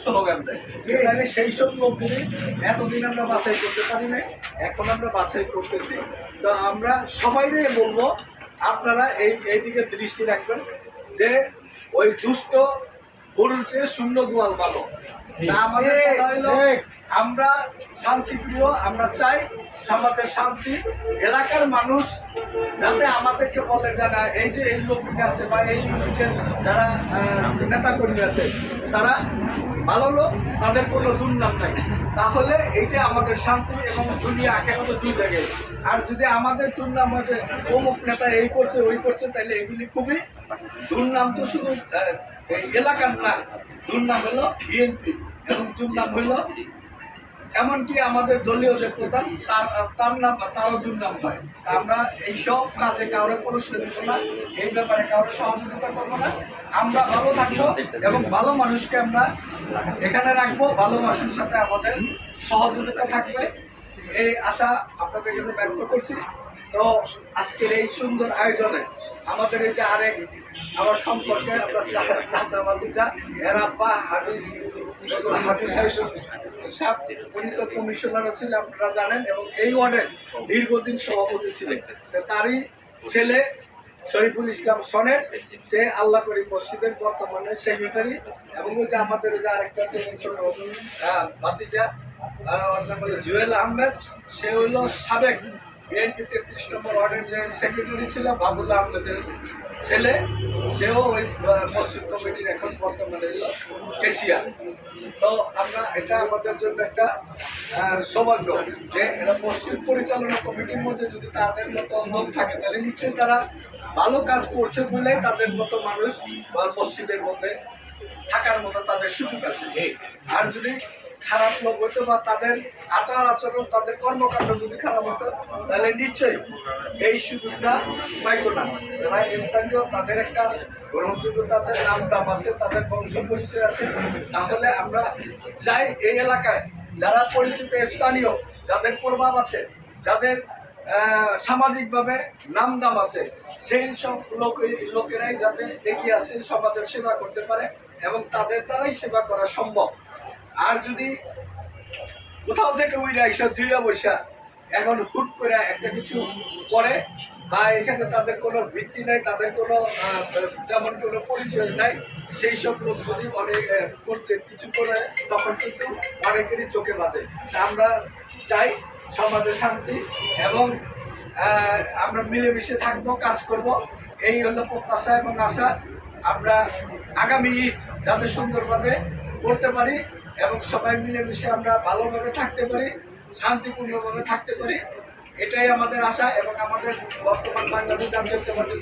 Slogan দেয়। তাহলে সেই সব লোকগুলি এতদিন আমরা বাছাই করতে পারি না, এখন আমরা বাছাই করতেছি। তো আমরা সবাইরে বলবো আপনারা এইদিকে দৃষ্টি রাখবেন যে ওই দুষ্ট গরুর চেয়ে শূন্য গোয়াল ভালো। আমাদের কথা হইল আমরা শান্তিপ্রিয়, আমরা চাই সমাজের শান্তি। এলাকার মানুষ যাতে আমাদেরকে বলে জানা এই যে এই লোকগুলি আছে বা এই ইউনিটের যারা নেতাকর্মী আছে তারা ভালো লোক, তাদের কোনো দুর্নাম নাই, তাহলে এইটা আমাদের শান্তি এবং দুনিয়া আখেরাতে দুই জায়গায়। আর যদি আমাদের দুর্নাম হয় যে অমুক নেতা এই করছে ওই করছে, তাহলে এগুলি খুবই দুর্নাম। তো শুধু এই এলাকার না, দুর্নাম হলো বিএনপি এবং দুর্নাম হইল এমনকি আমাদের দলীয় যে প্রধান তার নাম, তারও দুর্নাম হয়। আমরা এইসব কাজে কাউরে প্রশ্ন দিব না, এই ব্যাপারে কাউরে সহযোগিতা করবো না। আমরা ভালো থাকবো এবং ভালো মানুষকে আমরা এখানে রাখবো, ভালো মানুষের সাথে আমাদের সহযোগিতা থাকবে, এই আশা আপনাদের কাছে ব্যক্ত করছি। তো আজকের এই সুন্দর আয়োজনে আমাদের এই যে আরেক আমার সম্পর্কে আমরা চাচা বাতিজা এর আব্বা হাফিজ সাহেব, উনি তো কমিশনারও ছিলেন আপনারা জানেন, এবং এই ওয়ার্ডের দীর্ঘদিন সভাপতি ছিলেন। তারই ছেলে শরীফুল ইসলাম সনের, সে আল্লাহ করি মসজিদের বর্তমানে সেক্রেটারি, এবং ওই যে আমাদের যে আরেকটা ছিলেন ছোট ভাতিজা জুয়েল আহমেদ, সে হইল সাবেক বিএনপি 33 নম্বর ওয়ার্ডের যে সেক্রেটারি ছিল বাবুল্লাহ আহমেদের ছেলে, সেও ওই মসজিদ কমিটির এখন বর্তমানে হলো কেশিয়া। তো আমরা এটা আমাদের জন্য একটা সৌভাগ্য যে এটা মসজিদ পরিচালনা কমিটির মধ্যে যদি তাদের মতো লোক থাকে তাহলে নিশ্চয়ই তারা ভালো কাজ করছে বলে তাদের মতো মানুষ বা মসজিদের মধ্যে থাকার মতো তাদের সুযোগ আছে। আর যদি খারাপ লোক হতো বা তাদের আচার আচরণ, তাদের কর্মকাণ্ড যদি খারাপ হতো, তাহলে নিশ্চয়ই এই সুযোগটা পাইতো না। যারা স্থানীয় তাদের একটা গ্রহণযোগ্যতা আছে, নাম দাম আছে, তাদের বংশ পরিচয় আছে। তাহলে আমরা চাই এই এলাকায় যারা পরিচিত স্থানীয়, যাদের প্রভাব আছে, যাদের সামাজিকভাবে নাম দাম আছে, সেই সব লোকেরাই যাতে এগিয়ে আসে, সমাজের সেবা করতে পারে এবং তাদের দ্বারাই সেবা করা সম্ভব। আর যদি কোথাও থেকে উইরা এসা জুইরা বৈশা এখন হুট করে একটা কিছু করে বা এখানে তাদের কোনো ভিত্তি নাই, তাদের কোনো তেমন কোনো পরিচয় নাই, সেই সব লোক যদি অনেক করতে কিছু করে তখন কিন্তু অনেকেরই চোখে বাজে। আমরা চাই সমাজে শান্তি এবং আমরা মিলেমিশে থাকবো, কাজ করব, এই হলো প্রত্যাশা এবং আশা। আমরা আগামী ঈদ যাতে সুন্দরভাবে করতে পারি এবং সবাই মিলেমিশে আমরা ভালোভাবে থাকতে পারি, শান্তিপূর্ণভাবে থাকতে পারি, এটাই আমাদের আশা। এবং আমাদের বর্তমান বাংলাদেশ জাতীয়তাবাদী